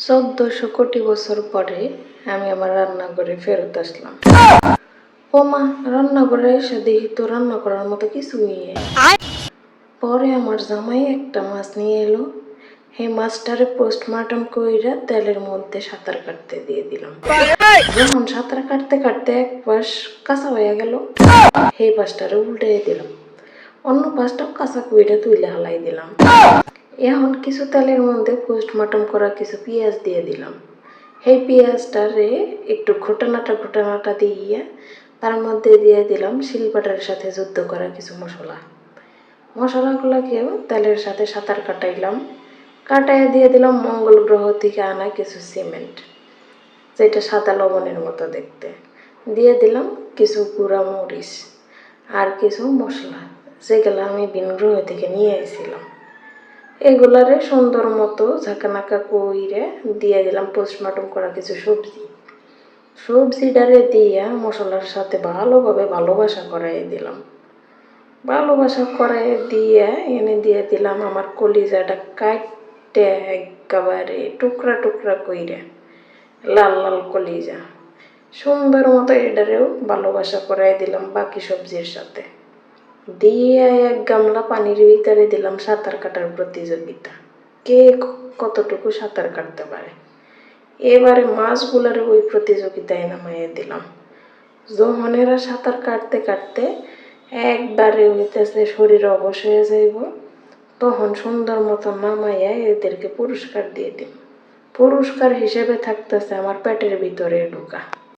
1400 কোটি বছর পরে আমি আমার রান্নাঘরে ফেরত আসলাম। ও মা, রান্নাঘরে এসে দেখি তো রান্না করার মতো কিছুই নেই। পরে আমার জামাই একটা মাছ নিয়ে এলো। সেই মাছটারে পোস্টমর্টম কইরা তেলের মধ্যে সাঁতার কাটতে দিয়ে দিলাম। যখন সাঁতার কাটতে কাটতে এক পাশ কাঁচা হয়ে গেল, সেই পাশটারে উল্টে দিলাম, অন্য পাশটাও কাঁচা কইরা তুইলে হালাই দিলাম। এখন কিছু তেলের মধ্যে পোস্টমর্টম করা কিছু পেঁয়াজ দিয়ে দিলাম। সেই পেঁয়াজটারে একটু ঘোটানাটা দিয়ে তার মধ্যে দিয়ে দিলাম শিলপাটার সাথে যুদ্ধ করা কিছু মশলাগুলোকেও তেলের সাথে সাঁতার কাটাইলাম। কাটাইয়া দিয়ে দিলাম মঙ্গল গ্রহ থেকে আনা কিছু সিমেন্ট, যেটা সাদা লবণের মতো দেখতে। দিয়ে দিলাম কিছু গুঁড়া মরিচ আর কিছু মশলা, যেগুলো আমি ভিন গ্রহ থেকে নিয়ে এসেছিলাম। এগুলারে সুন্দর মতো ঝাঁকানাকা কইরে দিয়ে দিলাম পোস্টমর্টম করা কিছু সবজিটারে দিয়া মশলার সাথে ভালোভাবে ভালোবাসা করাই দিলাম। ভালোবাসা করাই দিয়ে এনে দিয়ে দিলাম আমার কলিজাটা কাটতে একেবারে টুকরা কইরে, লাল লাল কলিজা। সুন্দর মতো এটারেও ভালোবাসা করাই দিলাম বাকি সবজির সাথে। দিয়ে এক গামলা পানির ভিতরে দিলাম সাঁতার কাটার প্রতিযোগিতা, কে কতটুকু সাঁতার কাটতে পারে। এবারে মাছগুলার ওই প্রতিযোগিতায় নামাইয়ে দিলাম। যখনেরা সাঁতার কাটতে কাটতে একবারে হইতেছে শরীর অবশ হয়ে যাইব, তখন সুন্দর মতো নামাইয়া এদেরকে পুরস্কার দিয়ে দিন। পুরস্কার হিসেবে থাকতেছে আমার পেটের ভিতরে ঢোকা।